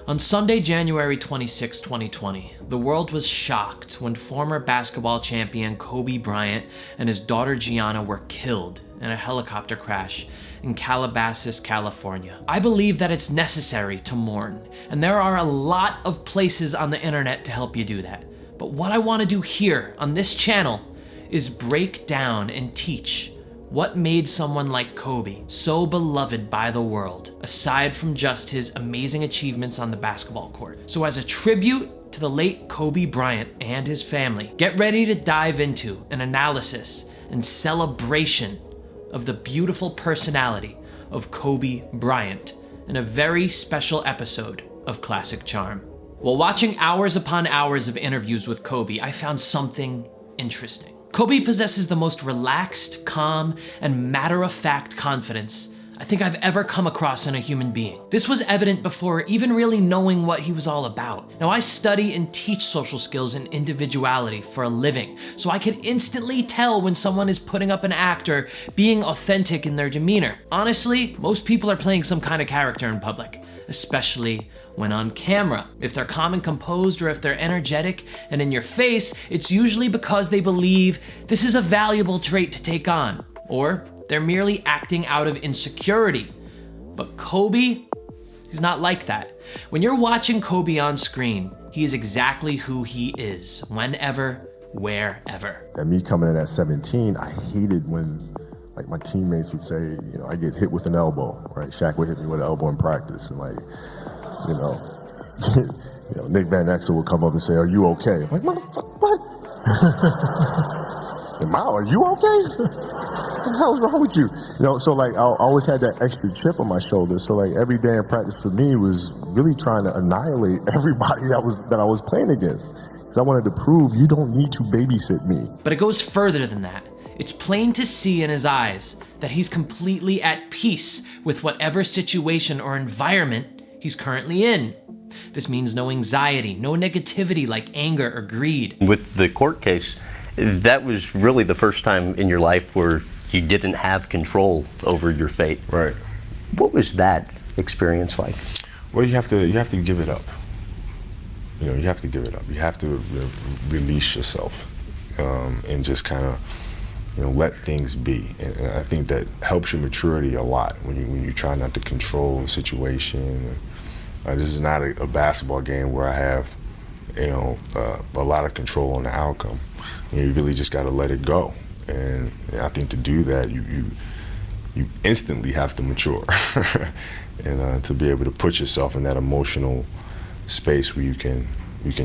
On Sunday, January 26, 2020, the world was shocked when former basketball champion Kobe Bryant and his daughter Gianna were killed in a helicopter crash in Calabasas, California. I believe that it's necessary to mourn, and there are a lot of places on the internet to help you do that. But what I want to do here on this channel is break down and teach what made someone like Kobe so beloved by the world, aside from just his amazing achievements on the basketball court. So as a tribute to the late Kobe Bryant and his family, get ready to dive into an analysis and celebration of the beautiful personality of Kobe Bryant in a very special episode of Classic Charm. While watching hours upon hours of interviews with Kobe, I found something interesting. Kobe possesses the most relaxed, calm, and matter-of-fact confidence I think I've ever come across in a human being. This was evident before even really knowing what he was all about. Now, I study and teach social skills and individuality for a living, so I can instantly tell when someone is putting up an act or being authentic in their demeanor. Honestly, most people are playing some kind of character in public, especially when on camera. If they're calm and composed, or if they're energetic and in your face, it's usually because they believe this is a valuable trait to take on, or they're merely acting out of insecurity. But Kobe, he's not like that. When you're watching Kobe on screen, he is exactly who he is, whenever, wherever. And me coming in at 17, I hated when like my teammates would say, you know, I get hit with an elbow, right? Shaq would hit me with an elbow in practice, and like, you know, Nick Van Exel would come up and say, "Are you okay?" I'm like, "Motherfucker, what? Mao, are you okay? What the hell's wrong with you?" You know, so like I always had that extra chip on my shoulder. So like every day in practice for me was really trying to annihilate everybody that I was playing against, because I wanted to prove you don't need to babysit me. But it goes further than that. It's plain to see in his eyes that he's completely at peace with whatever situation or environment he's currently in. This means no anxiety, no negativity like anger or greed. With the court case, that was really the first time in your life where you didn't have control over your fate. Right. What was that experience like? Well, you have to give it up. You know, you have to give it up. You have to release yourself and just kind of, you know, let things be. And I think that helps your maturity a lot when you try not to control the situation. This is not a basketball game where I have, you know, a lot of control on the outcome. You really just got to let it go. And I think to do that, you instantly have to mature, and to be able to put yourself in that emotional space where you can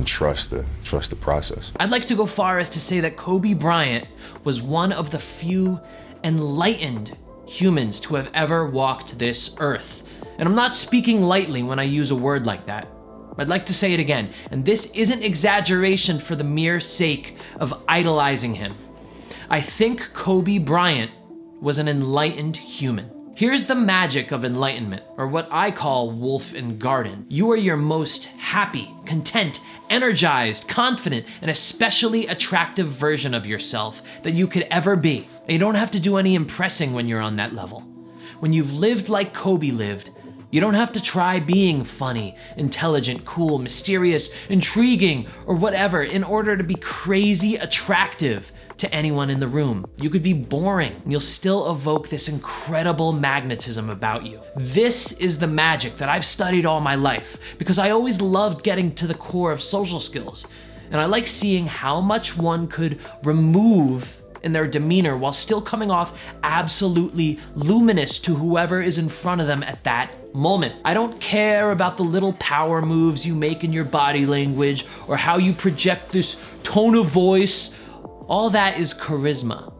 trust the process. I'd like to go far as to say that Kobe Bryant was one of the few enlightened humans to have ever walked this earth. And I'm not speaking lightly when I use a word like that. I'd like to say it again, and this isn't exaggeration for the mere sake of idolizing him. I think Kobe Bryant was an enlightened human. Here's the magic of enlightenment, or what I call wolf and garden. You are your most happy, content, energized, confident, and especially attractive version of yourself that you could ever be. And you don't have to do any impressing when you're on that level. When you've lived like Kobe lived, you don't have to try being funny, intelligent, cool, mysterious, intriguing, or whatever in order to be crazy attractive to anyone in the room. You could be boring, and you'll still evoke this incredible magnetism about you. This is the magic that I've studied all my life, because I always loved getting to the core of social skills, and I like seeing how much one could remove in their demeanor while still coming off absolutely luminous to whoever is in front of them at that moment. I don't care about the little power moves you make in your body language or how you project this tone of voice. All that is charisma.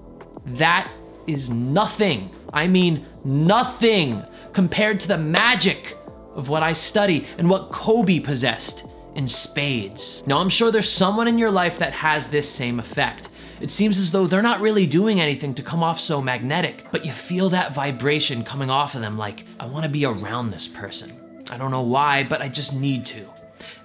That is nothing. I mean nothing compared to the magic of what I study and what Kobe possessed in spades. Now, I'm sure there's someone in your life that has this same effect. It seems as though they're not really doing anything to come off so magnetic, but you feel that vibration coming off of them like, I want to be around this person. I don't know why, but I just need to.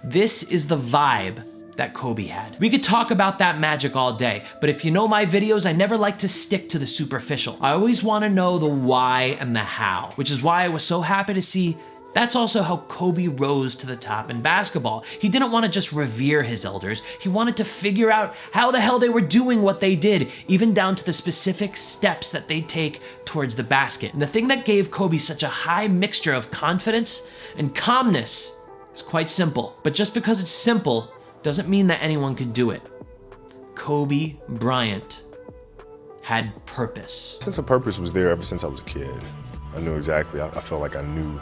This is the vibe that Kobe had. We could talk about that magic all day, but if you know my videos, I never like to stick to the superficial. I always want to know the why and the how, which is why I was so happy to see That's also how Kobe rose to the top in basketball. He didn't want to just revere his elders. He wanted to figure out how the hell they were doing what they did, even down to the specific steps that they take towards the basket. And the thing that gave Kobe such a high mixture of confidence and calmness is quite simple. But just because it's simple doesn't mean that anyone could do it. Kobe Bryant had purpose. Sense of purpose was there ever since I was a kid. I knew exactly, I felt like I knew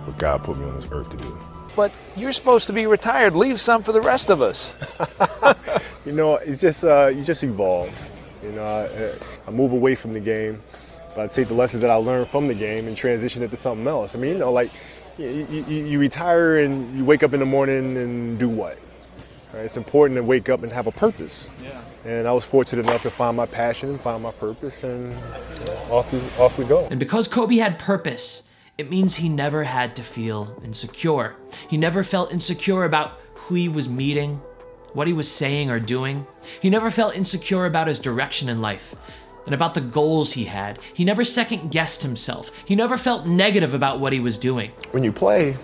what God put me on this earth to do. But you're supposed to be retired. Leave some for the rest of us. You know, it's just, you just evolve. You know, I move away from the game, but I take the lessons that I learned from the game and transition it to something else. I mean, you know, like, you retire and you wake up in the morning and do what? Right? It's important to wake up and have a purpose. Yeah. And I was fortunate enough to find my passion and find my purpose, and off we go. And because Kobe had purpose, it means he never had to feel insecure. He never felt insecure about who he was meeting, what he was saying or doing. He never felt insecure about his direction in life and about the goals he had. He never second-guessed himself. He never felt negative about what he was doing. When you play,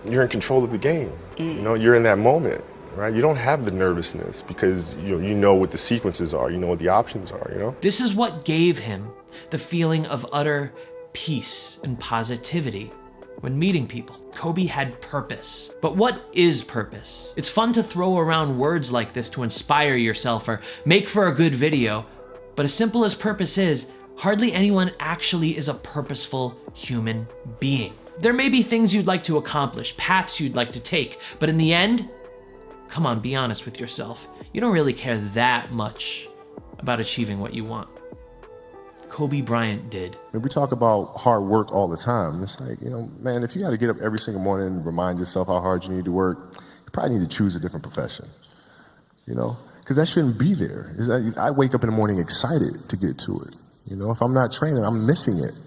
you're in control of the game. You know, you're in that moment, right? You don't have the nervousness because you know what the sequences are, you know what the options are, you know? This is what gave him the feeling of utter peace and positivity when meeting people. Kobe had purpose. But what is purpose? It's fun to throw around words like this to inspire yourself or make for a good video, but as simple as purpose is, hardly anyone actually is a purposeful human being. There may be things you'd like to accomplish, paths you'd like to take, but in the end, come on, be honest with yourself. You don't really care that much about achieving what you want. Kobe Bryant did. We talk about hard work all the time. It's like, you know, man, if you got to get up every single morning and remind yourself how hard you need to work, you probably need to choose a different profession, you know, because that shouldn't be there. I wake up in the morning excited to get to it. You know, if I'm not training, I'm missing it.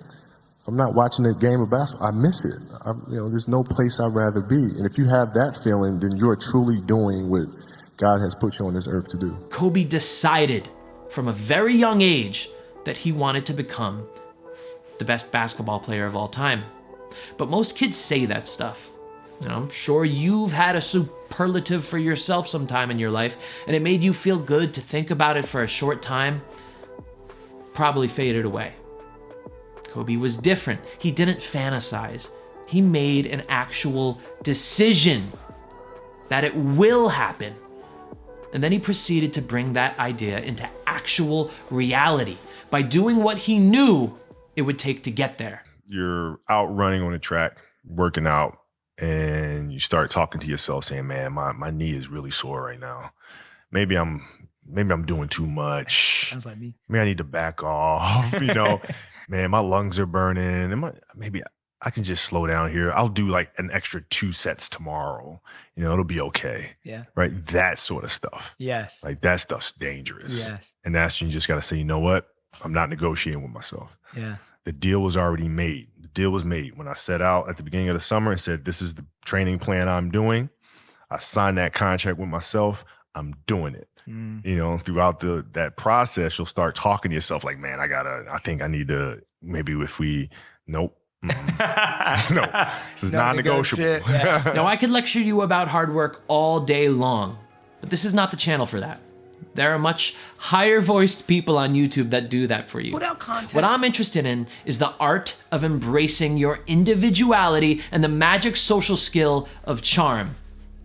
If I'm not watching a game of basketball, I miss it. You know, there's no place I'd rather be. And if you have that feeling, then you're truly doing what God has put you on this earth to do. Kobe decided from a very young age that he wanted to become the best basketball player of all time. But most kids say that stuff. And I'm sure you've had a superlative for yourself sometime in your life, and it made you feel good to think about it for a short time, probably faded away. Kobe was different. He didn't fantasize. He made an actual decision that it will happen. And then he proceeded to bring that idea into actual reality by doing what he knew it would take to get there. You're out running on the track, working out, and you start talking to yourself saying, man, my knee is really sore right now. Maybe I'm doing too much. Sounds like me. Maybe I need to back off, you know. Man, my lungs are burning. Maybe I can just slow down here. I'll do like an extra 2 sets tomorrow. You know, it'll be okay. Yeah. Right? That sort of stuff. Yes. Like that stuff's dangerous. Yes. And that's when you just got to say, you know what? I'm not negotiating with myself. Yeah. The deal was already made. The deal was made. When I set out at the beginning of the summer and said, this is the training plan I'm doing, I signed that contract with myself. I'm doing it. You know, throughout that process, you'll start talking to yourself like, man, I think I need to, maybe if we, nope. No, this is non-negotiable. Yeah. Now, I could lecture you about hard work all day long, but this is not the channel for that. There are much higher-voiced people on YouTube that do that for you. Put out content. What I'm interested in is the art of embracing your individuality and the magic social skill of charm.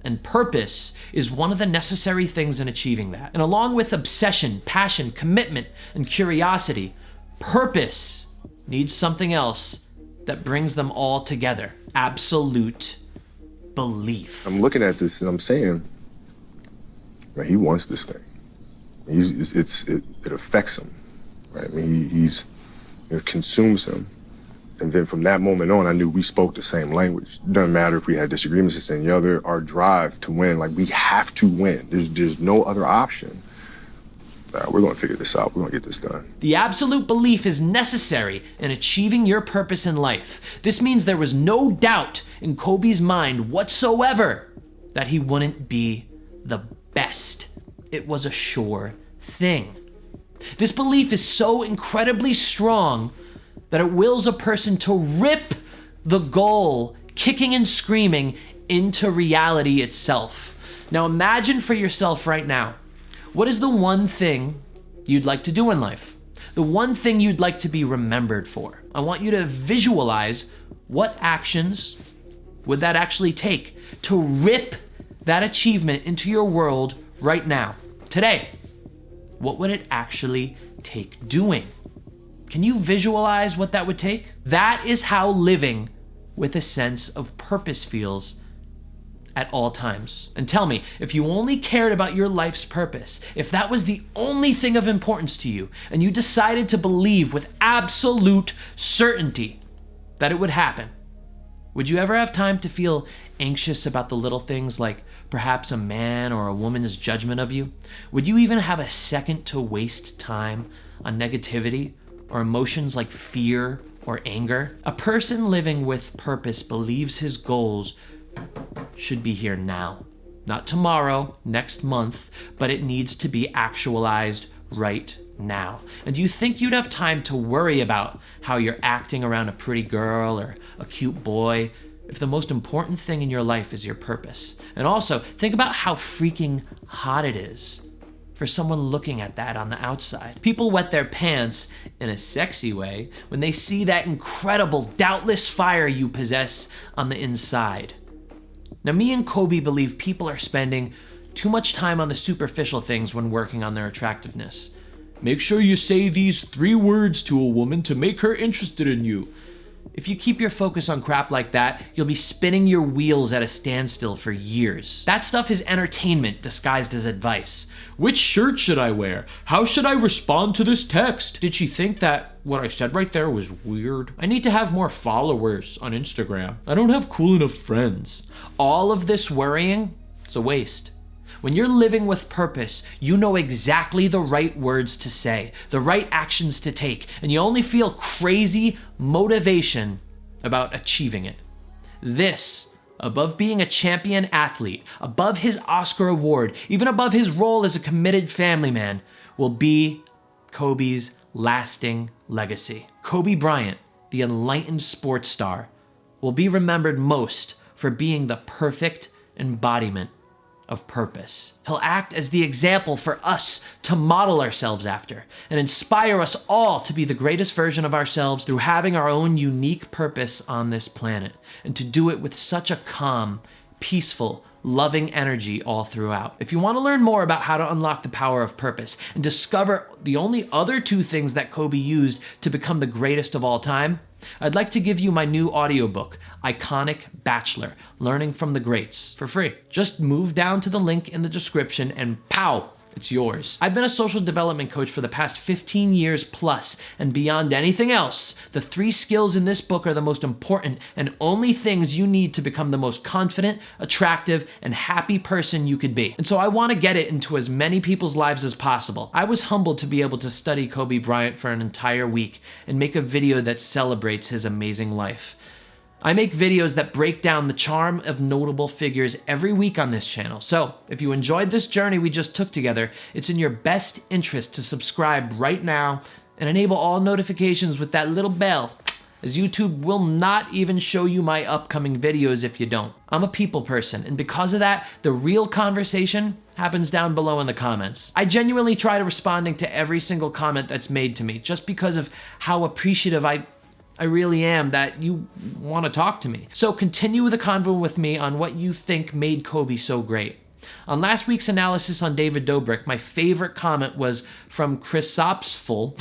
And purpose is one of the necessary things in achieving that. And along with obsession, passion, commitment, and curiosity, purpose needs something else that brings them all together. Absolute belief. I'm looking at this and I'm saying, man, he wants this thing. It affects him, right? I mean, it consumes him. And then from that moment on, I knew we spoke the same language. It doesn't matter if we had disagreements this and the other, our drive to win, like we have to win. There's no other option. We're gonna figure this out, we're gonna get this done. The absolute belief is necessary in achieving your purpose in life. This means there was no doubt in Kobe's mind whatsoever that he wouldn't be the best. It was a sure thing. This belief is so incredibly strong that it wills a person to rip the goal kicking and screaming into reality itself. Now imagine for yourself right now, what is the one thing you'd like to do in life? The one thing you'd like to be remembered for? I want you to visualize what actions would that actually take to rip that achievement into your world right now, today. What would it actually take doing? Can you visualize what that would take? That is how living with a sense of purpose feels at all times. And tell me, if you only cared about your life's purpose, if that was the only thing of importance to you, and you decided to believe with absolute certainty that it would happen, would you ever have time to feel anxious about the little things like perhaps a man or a woman's judgment of you? Would you even have a second to waste time on negativity or emotions like fear or anger? A person living with purpose believes his goals should be here now. Not tomorrow, next month, but it needs to be actualized right now. And do you think you'd have time to worry about how you're acting around a pretty girl or a cute boy if the most important thing in your life is your purpose? And also, think about how freaking hot it is for someone looking at that on the outside. People wet their pants in a sexy way when they see that incredible, doubtless fire you possess on the inside. Now, me and Kobe believe people are spending too much time on the superficial things when working on their attractiveness. Make sure you say these 3 words to a woman to make her interested in you. If you keep your focus on crap like that, you'll be spinning your wheels at a standstill for years. That stuff is entertainment disguised as advice. Which shirt should I wear? How should I respond to this text? Did she think that what I said right there was weird? I need to have more followers on Instagram. I don't have cool enough friends. All of this worrying, it's a waste. When you're living with purpose, you know exactly the right words to say, the right actions to take, and you only feel crazy motivation about achieving it. This, above being a champion athlete, above his Oscar award, even above his role as a committed family man, will be Kobe's lasting legacy. Kobe Bryant, the enlightened sports star, will be remembered most for being the perfect embodiment of purpose. He'll act as the example for us to model ourselves after and inspire us all to be the greatest version of ourselves through having our own unique purpose on this planet, and to do it with such a calm, peaceful, loving energy all throughout. If you want to learn more about how to unlock the power of purpose and discover the only other 2 things that Kobe used to become the greatest of all time, I'd like to give you my new audiobook, Iconic Bachelor, Learning from the Greats, for free. Just move down to the link in the description and pow, it's yours. I've been a social development coach for the past 15 years plus, and beyond anything else, the 3 skills in this book are the most important and only things you need to become the most confident, attractive, and happy person you could be. And so I want to get it into as many people's lives as possible. I was humbled to be able to study Kobe Bryant for an entire week and make a video that celebrates his amazing life. I make videos that break down the charm of notable figures every week on this channel. So if you enjoyed this journey we just took together, it's in your best interest to subscribe right now and enable all notifications with that little bell, as YouTube will not even show you my upcoming videos if you don't. I'm a people person, and because of that, the real conversation happens down below in the comments. I genuinely try to responding to every single comment that's made to me, just because of how appreciative I really am that you want to talk to me. So continue the convo with me on what you think made Kobe so great. On last week's analysis on David Dobrik, my favorite comment was from Chris Sopsful,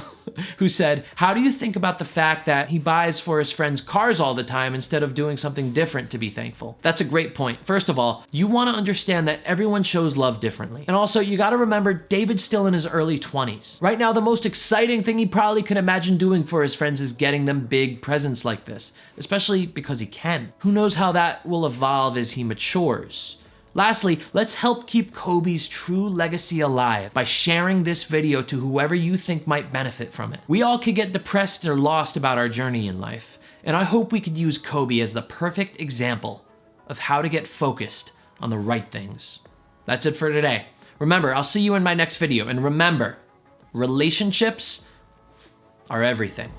who said, "How do you think about the fact that he buys for his friends cars all the time instead of doing something different to be thankful?" That's a great point. First of all, you want to understand that everyone shows love differently. And also, you got to remember, David's still in his early 20s. Right now, the most exciting thing he probably could imagine doing for his friends is getting them big presents like this, especially because he can. Who knows how that will evolve as he matures. Lastly, let's help keep Kobe's true legacy alive by sharing this video to whoever you think might benefit from it. We all could get depressed or lost about our journey in life, and I hope we could use Kobe as the perfect example of how to get focused on the right things. That's it for today. Remember, I'll see you in my next video, and remember, relationships are everything.